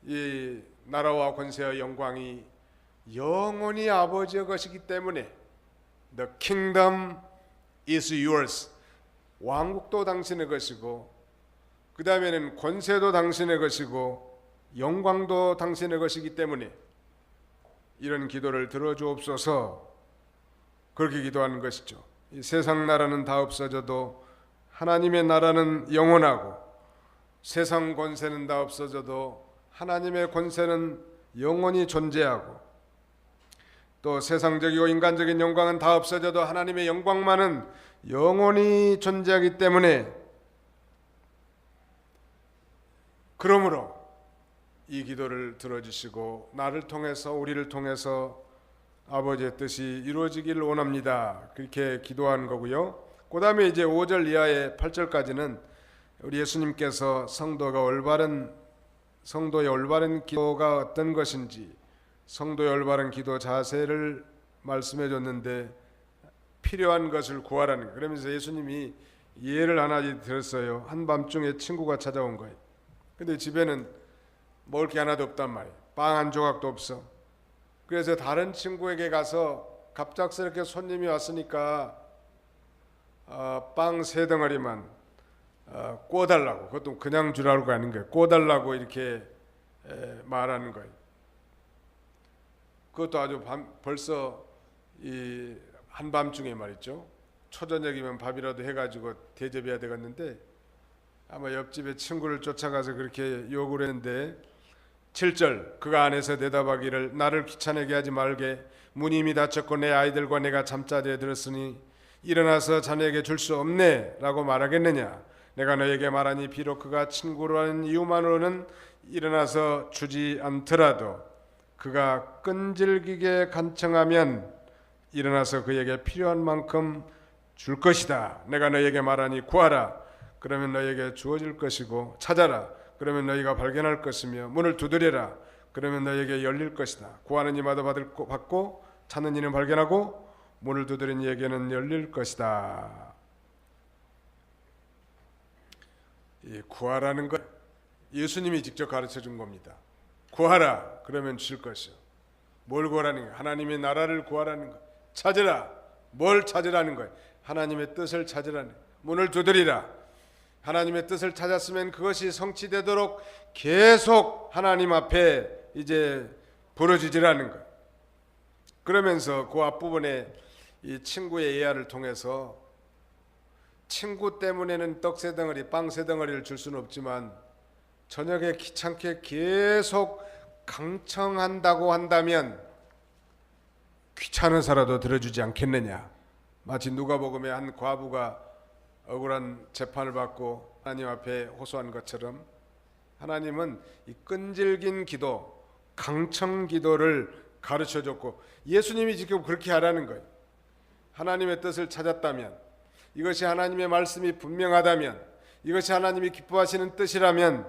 이 나라와 권세와 영광이 영원히 아버지의 것이기 때문에. The kingdom is yours. 왕국도 당신의 것이고, 그 다음에는 권세도 당신의 것이고, 영광도 당신의 것이기 때문에 이런 기도를 들어주옵소서. 그렇게 기도하는 것이죠. 이 세상 나라는 다 없어져도 하나님의 나라는 영원하고, 세상 권세는 다 없어져도 하나님의 권세는 영원히 존재하고, 또 세상적이고 인간적인 영광은 다 없어져도 하나님의 영광만은 영원히 존재하기 때문에, 그러므로 이 기도를 들어주시고 나를 통해서, 우리를 통해서 아버지의 뜻이 이루어지기를 원합니다. 그렇게 기도하는 거고요. 그 다음에 이제 5절 이하의 8절까지는 우리 예수님께서 성도의 올바른 기도가 어떤 것인지, 성도의 올바른 기도 자세를 말씀해 줬는데, 필요한 것을 구하라는 거예요. 그러면서 예수님이 예를 하나 들었어요. 한밤중에 친구가 찾아온 거예요. 근데 집에는 먹을 게 하나도 없단 말이에요. 빵 한 조각도 없어. 그래서 다른 친구에게 가서 갑작스럽게 손님이 왔으니까 빵 3덩어리만 꿔달라고, 그것도 그냥 주라고 하는 거예요. 꿔달라고 이렇게 말하는 거예요. 그것도 아주 벌써 이 한밤중에 말이죠. 초저녁이면 밥이라도 해가지고 대접해야 되겠는데 아마 옆집에 친구를 쫓아가서 그렇게 욕을 했는데 7절 그가 안에서 대답하기를 나를 귀찮게 하지 말게 문이 이미 닫혔고 내 아이들과 내가 잠자리에 들었으니 일어나서 자네에게 줄 수 없네 라고 말하겠느냐. 내가 너에게 말하니 비록 그가 친구라는 이유만으로는 일어나서 주지 않더라도 그가 끈질기게 간청하면 일어나서 그에게 필요한 만큼 줄 것이다. 내가 너에게 말하니 구하라 그러면 너에게 주어질 것이고 찾아라 그러면 너희가 발견할 것이며 문을 두드려라 그러면 너에게 열릴 것이다. 구하는 이마다 받고 찾는 이는 발견하고 문을 두드린 이에게는 열릴 것이다. 이 구하라는 것 예수님이 직접 가르쳐 준 겁니다. 구하라 그러면 주실 것이요. 뭘 구하라는 거예요? 하나님의 나라를 구하라는 거예요. 찾으라. 뭘 찾으라는 거예요? 하나님의 뜻을 찾으라는 거예요. 문을 두드리라. 하나님의 뜻을 찾았으면 그것이 성취되도록 계속 하나님 앞에 이제 부르짖으라는 거예요. 그러면서 그 앞부분에 이 친구의 예화를 통해서 친구 때문에는 떡 3덩어리, 빵 3덩어리를 줄 수는 없지만 저녁에 귀찮게 계속 강청한다고 한다면 귀찮아서라도 들어주지 않겠느냐. 마치 누가복음에 한 과부가 억울한 재판을 받고 하나님 앞에 호소한 것처럼 하나님은 이 끈질긴 기도, 강청 기도를 가르쳐줬고 예수님이 직접 그렇게 하라는 거예요. 하나님의 뜻을 찾았다면, 이것이 하나님의 말씀이 분명하다면, 이것이 하나님이 기뻐하시는 뜻이라면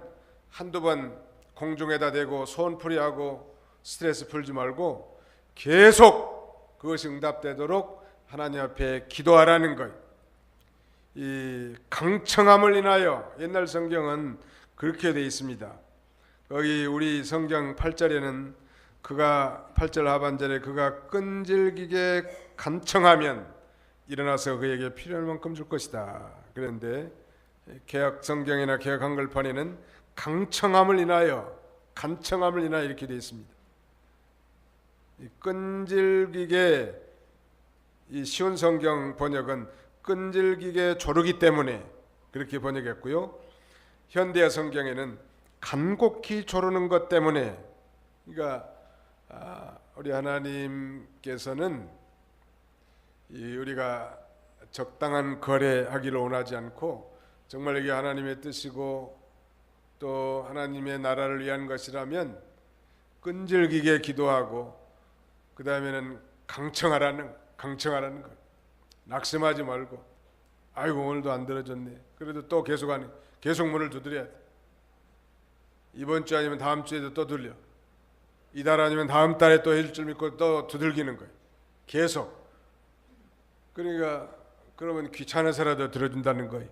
한두 번 공중에다 대고 소원풀이하고 스트레스 풀지 말고 계속 그것이 응답되도록 하나님 앞에 기도하라는 거예요. 이 강청함을 인하여 옛날 성경은 그렇게 되어 있습니다. 거기 우리 성경 8절에는 그가 8절 하반절에 그가 끈질기게 간청하면 일어나서 그에게 필요한 만큼 줄 것이다. 그런데 개역 성경이나 개역 한글판에는 강청함을 인하여, 간청함을 인하여 이렇게 되어 있습니다. 이 끈질기게, 이 쉬운 성경 번역은 끈질기게 조르기 때문에 그렇게 번역했고요. 현대어 성경에는 간곡히 조르는 것 때문에, 그러니까 우리 하나님께서는 우리가 적당한 거래하기를 원하지 않고 정말 이게 하나님의 뜻이고 또 하나님의 나라를 위한 것이라면 끈질기게 기도하고 그 다음에는 강청하라는 거. 낙심하지 말고 아이고 오늘도 안 들어줬네. 그래도 또 계속 문을 두드려야 돼. 이번 주 아니면 다음 주에도 또 들려. 이달 아니면 다음 달에 또 해줄 줄 믿고 또 두들기는 거예요. 계속. 그러니까 그러면 귀찮아서라도 들어준다는 거예요.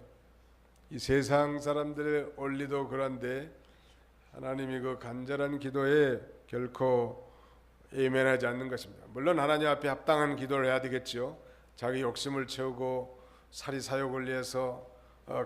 이 세상 사람들의 원리도 그런데 하나님이 그 간절한 기도에 결코 예면하지 않는 것입니다. 물론 하나님 앞에 합당한 기도를 해야 되겠죠. 자기 욕심을 채우고 사리사욕을 위해서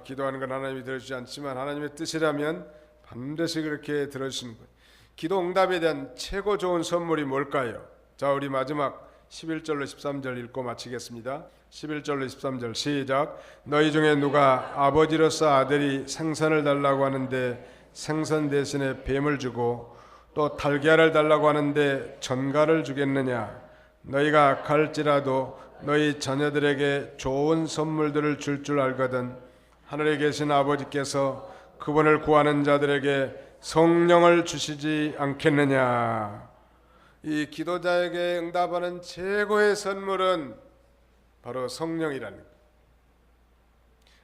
기도하는 건 하나님이 들어주지 않지만 하나님의 뜻이라면 반드시 그렇게 들어주시는 거예요. 기도 응답에 대한 최고 좋은 선물이 뭘까요? 자, 우리 마지막 11절로 13절 읽고 마치겠습니다. 11절로 13절 시작. 너희 중에 누가 아버지로서 아들이 생선을 달라고 하는데 생선 대신에 뱀을 주고 또 달걀을 달라고 하는데 전갈을 주겠느냐? 너희가 악할지라도 너희 자녀들에게 좋은 선물들을 줄 알거든 하늘에 계신 아버지께서 그분을 구하는 자들에게 성령을 주시지 않겠느냐. 이 기도자에게 응답하는 최고의 선물은 바로 성령이라는 것.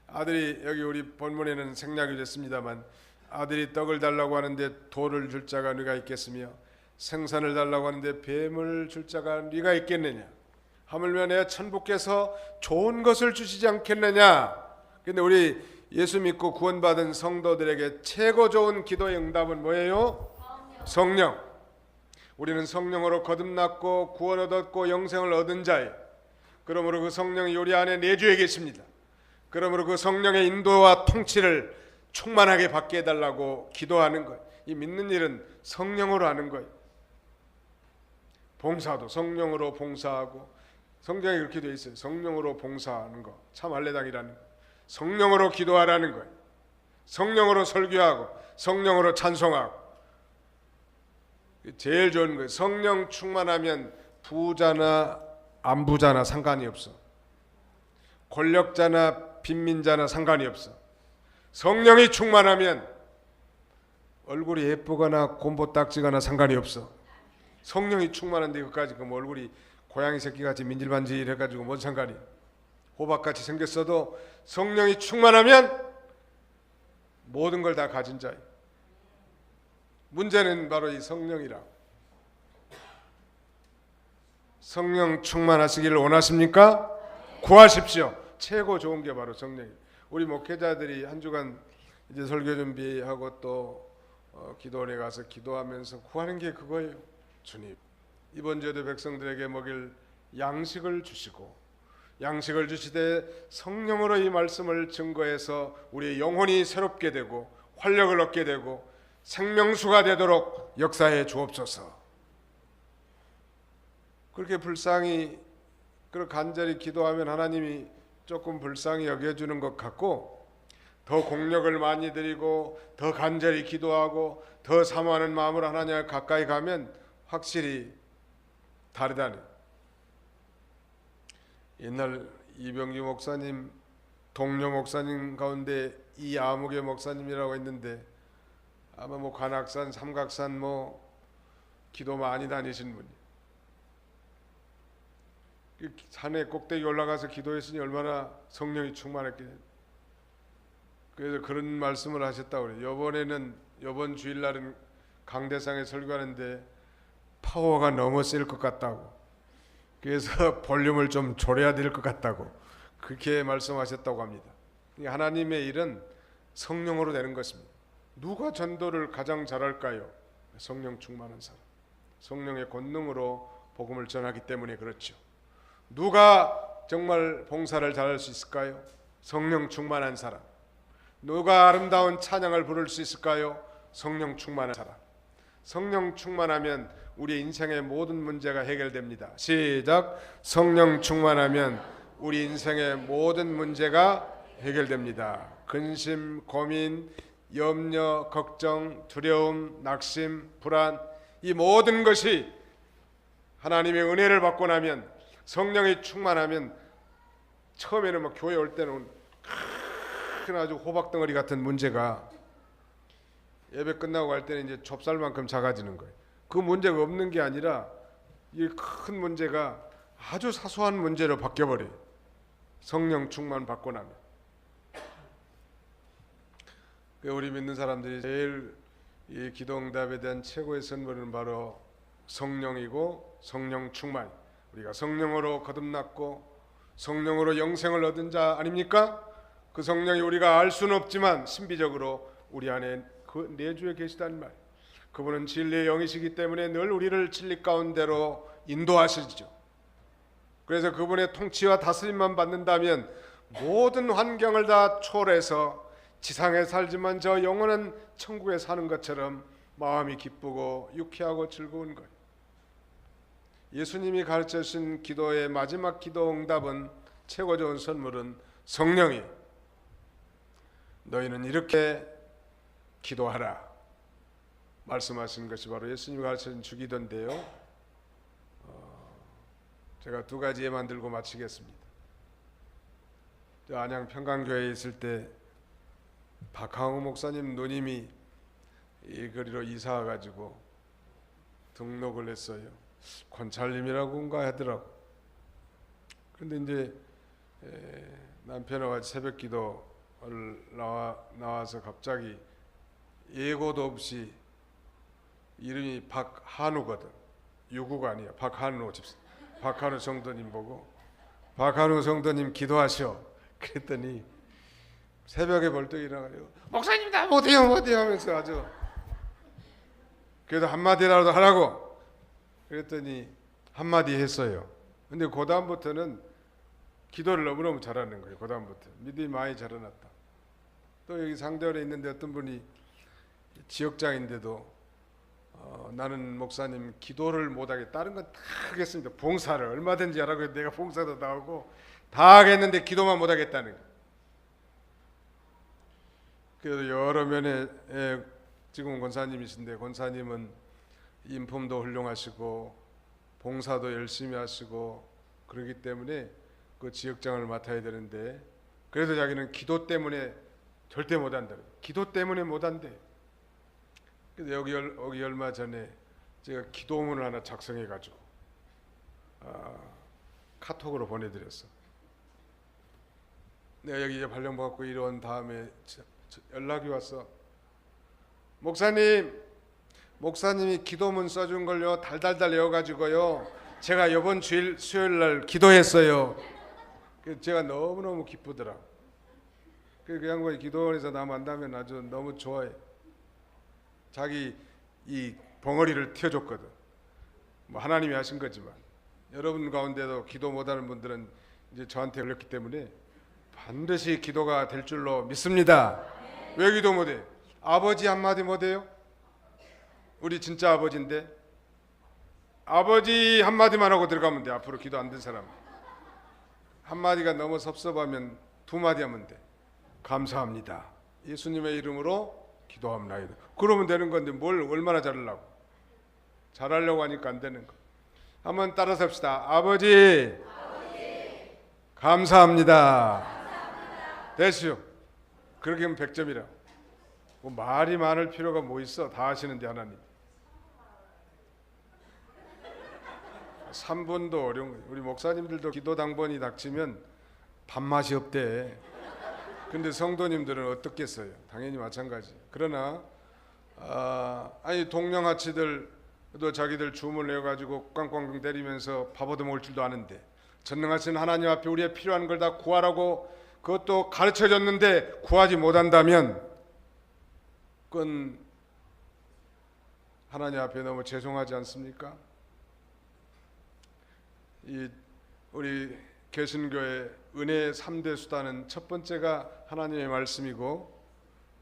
아들이, 여기 우리 본문에는 생략이 됐습니다만 아들이 떡을 달라고 하는데 돌을 줄 자가 누가 있겠으며 생선을 달라고 하는데 뱀을 줄 자가 누가 있겠느냐. 하물며 내 천부께서 좋은 것을 주시지 않겠느냐. 근데 우리 예수 믿고 구원받은 성도들에게 최고 좋은 기도의 응답은 뭐예요? 성령. 우리는 성령으로 거듭났고 구원 얻었고 영생을 얻은 자예요. 그러므로 그 성령이 우리 안에 내주에 계십니다. 그러므로 그 성령의 인도와 통치를 충만하게 받게 해달라고 기도하는 거예요. 이 믿는 일은 성령으로 하는 거예요. 봉사도 성령으로 봉사하고, 성경에 그렇게 되어 있어요. 성령으로 봉사하는 거 참 할례당이라는 거예요. 성령으로 기도하라는 거예요. 성령으로 설교하고 성령으로 찬송하고. 제일 좋은 거예요. 성령 충만하면 부자나 안 부자나 상관이 없어. 권력자나 빈민자나 상관이 없어. 성령이 충만하면 얼굴이 예쁘거나 곰보딱지거나 상관이 없어. 성령이 충만한데 그까지 그럼 얼굴이 고양이 새끼같이 민질반질해가지고 뭔 상관이. 호박같이 생겼어도 성령이 충만하면 모든 걸 다 가진 자예요. 문제는 바로 이 성령이라. 성령 충만하시기를 원하십니까? 구하십시오. 최고 좋은 게 바로 성령이에요. 우리 목회자들이 한 주간 이제 설교 준비하고 또 기도원에 가서 기도하면서 구하는 게 그거예요. 주님, 이번 주에도 백성들에게 먹일 양식을 주시고, 양식을 주시되 성령으로 이 말씀을 증거해서 우리의 영혼이 새롭게 되고 활력을 얻게 되고 생명수가 되도록 역사해 주옵소서. 그렇게 불쌍히, 그렇게 간절히 기도하면 하나님이 조금 불쌍히 여겨주는 것 같고, 더 공력을 많이 드리고 더 간절히 기도하고 더 사모하는 마음으로 하나님을 가까이 가면 확실히 다르다는. 옛날 이병규 목사님 동료 목사님 가운데 이아무개 목사님이라고 있는데, 아마 뭐 관악산 삼각산 뭐 기도 많이 다니신 분이, 산에 꼭대기 올라가서 기도했으니 얼마나 성령이 충만했겠냐. 그래서 그런 말씀을 하셨다고 그래요. 이번 주일날은 강대상에 설교하는데 파워가 너무 셀 것 같다고, 그래서 볼륨을 좀 줄여야 될 것 같다고 그렇게 말씀하셨다고 합니다. 하나님의 일은 성령으로 되는 것입니다. 누가 전도를 가장 잘할까요? 성령 충만한 사람, 성령의 권능으로 복음을 전하기 때문에 그렇죠. 누가 정말 봉사를 잘할 수 있을까요? 성령 충만한 사람. 누가 아름다운 찬양을 부를 수 있을까요? 성령 충만한 사람. 성령 충만하면 우리 인생의 모든 문제가 해결됩니다. 시작. 성령 충만하면 우리 인생의 모든 문제가 해결됩니다. 근심, 고민, 염려, 걱정, 두려움, 낙심, 불안, 이 모든 것이 하나님의 은혜를 받고 나면, 성령이 충만하면, 처음에는 막 교회 올 때는 큰 아주 호박덩어리 같은 문제가 예배 끝나고 갈 때는 이제 좁쌀만큼 작아지는 거예요. 그 문제가 없는 게 아니라 이 큰 문제가 아주 사소한 문제로 바뀌어버려요. 성령 충만 받고 나면. 우리 믿는 사람들이 제일 이 기도응답에 대한 최고의 선물은 바로 성령이고 성령 충만. 우리가 성령으로 거듭났고 성령으로 영생을 얻은 자 아닙니까? 그 성령이 우리가 알 수는 없지만 신비적으로 우리 안에 그 내주에 계시다는 말. 그분은 진리의 영이시기 때문에 늘 우리를 진리 가운데로 인도하시죠. 그래서 그분의 통치와 다스림만 받는다면 모든 환경을 다 초월해서 지상에 살지만 저 영원한 천국에 사는 것처럼 마음이 기쁘고 유쾌하고 즐거운 거예요. 예수님이 가르쳐 주신 기도의 마지막 기도 응답은, 최고 좋은 선물은 성령이에요. 너희는 이렇게 기도하라 말씀하신 것이 바로 예수님이 가르쳐준 주기도인데요. 제가 두 가지에만 들고 마치겠습니다. 안양 평강교회에 있을 때 박항우 목사님 누님이 이 거리로 이사 와가지고 등록을 했어요. 권찰님이라고인가 하더라고. 그런데 이제 남편하고 새벽 기도를 나와서 갑자기 예고도 없이, 이름이 박한우거든. 유구가 아니야. 박한우 집사. 박한우 성도님 보고 박한우 성도님 기도하셔. 그랬더니 새벽에 벌떡 일어나가지고 목사님 나 못해요 하면서 아주 그래도 한마디라도 하라고 그랬더니 한마디 했어요. 근데 그 다음부터는 기도를 너무너무 잘하는 거예요. 그 다음부터 믿음이 많이 자라났다. 또 여기 상대원에 있는데 어떤 분이 지역장인데도 나는 목사님 기도를 못하게 다른 건 다 하겠습니다. 봉사를 얼마든지 하라고 내가 봉사도 다 하고 다 하겠는데 기도만 못하겠다는 거예요. 그래도 여러 면에 지금 권사님이신데 권사님은 인품도 훌륭하시고 봉사도 열심히 하시고 그러기 때문에 그 지역장을 맡아야 되는데 그래도 자기는 기도 때문에 절대 못한다. 기도 때문에 못한대. 그래서 여기 얼마 전에 제가 기도문을 하나 작성해가지고 카톡으로 보내드렸어. 내가 여기 이제 발령받고 이런 다음에 연락이 왔어. 목사님이 기도문 써준 걸요 달달달 외워가지고요 제가 이번 주일 수요일 날 기도했어요. 그래서 제가 너무너무 기쁘더라. 그 양반이 기도원에서 나 만나면 아주 너무 좋아해. 자기 이 벙어리를 튀어줬거든. 뭐 하나님이 하신 거지만 여러분 가운데도 기도 못하는 분들은 이제 저한테 걸렸기 때문에 반드시 기도가 될 줄로 믿습니다. 왜 기도 못해? 아버지 한마디 못해요? 우리 진짜 아버지인데 아버지 한마디만 하고 들어가면 돼. 앞으로 기도 안 된 사람 한마디가 너무 섭섭하면 두 마디 하면 돼. 감사합니다. 예수님의 이름으로 기도합니다. 그러면 되는 건데 뭘 얼마나 잘하려고 하니까 안 되는 거. 한번 따라서 합시다. 아버지. 감사합니다. 됐슈. 그렇게 하면 100점이라. 뭐 말이 많을 필요가 뭐 있어. 다 하시는데 하나님. 3분도 어려운 거예요. 우리 목사님들도 기도 당번이 닥치면 밥맛이 없대. 근데 성도님들은 어떻겠어요? 당연히 마찬가지. 그러나 아니 동령아치들도 자기들 주문을 내가지고 꽝꽝꽝 때리면서 밥 얻어먹을 줄도 아는데 전능하신 하나님 앞에 우리의 필요한 걸 다 구하라고 그것도 가르쳐줬는데 구하지 못한다면 그건 하나님 앞에 너무 죄송하지 않습니까? 우리 개신교의 은혜의 3대 수단은 첫 번째가 하나님의 말씀이고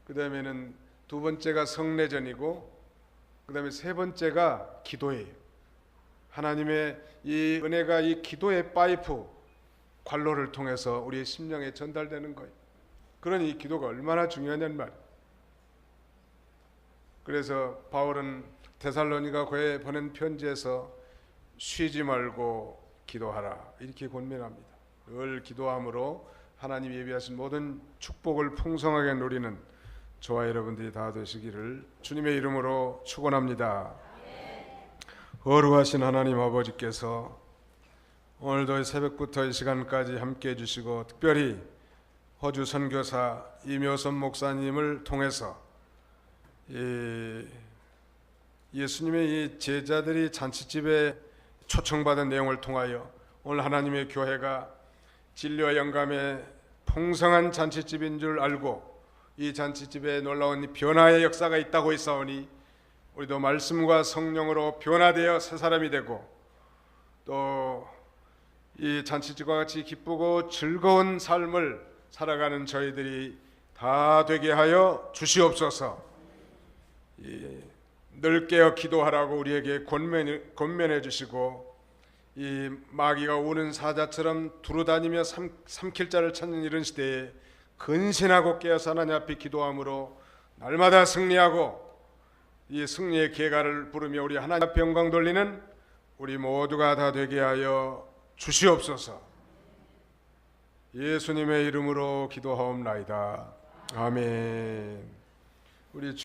그 다음에는 두 번째가 성례전이고 그 다음에 세 번째가 기도예요. 하나님의 이 은혜가 이 기도의 파이프 관로를 통해서 우리의 심령에 전달되는 거예요. 그러니 이 기도가 얼마나 중요하냐는 말이에요. 그래서 바울은 데살로니가 교회에 보낸 편지에서 쉬지 말고 기도하라 이렇게 권면합니다. 늘 기도함으로 하나님 예비하신 모든 축복을 풍성하게 누리는 저와 여러분들이 다 되시기를 주님의 이름으로 축원합니다. 거룩하신 하나님 아버지께서 오늘도 새벽부터 이 시간까지 함께 해주시고 특별히 호주 선교사 이묘선 목사님을 통해서 예수님의 이 제자들이 잔치집에 초청받은 내용을 통하여 오늘 하나님의 교회가 진리와 영감의 풍성한 잔치집인 줄 알고 이 잔치집에 놀라운 변화의 역사가 있다고 있사오니 우리도 말씀과 성령으로 변화되어 새 사람이 되고 또 이 잔치집과 같이 기쁘고 즐거운 삶을 살아가는 저희들이 다 되게 하여 주시옵소서. 늘 깨어 기도하라고 우리에게 권면해 주시고 이 마귀가 우는 사자처럼 두루다니며 삼킬 자를 찾는 이런 시대에 근신하고 깨어서 하나님 앞에 기도함으로 날마다 승리하고 이 승리의 계가를 부르며 우리 하나님 앞에 영광 돌리는 우리 모두가 다 되게 하여 주시옵소서. 예수님의 이름으로 기도하옵나이다. 아멘. 우리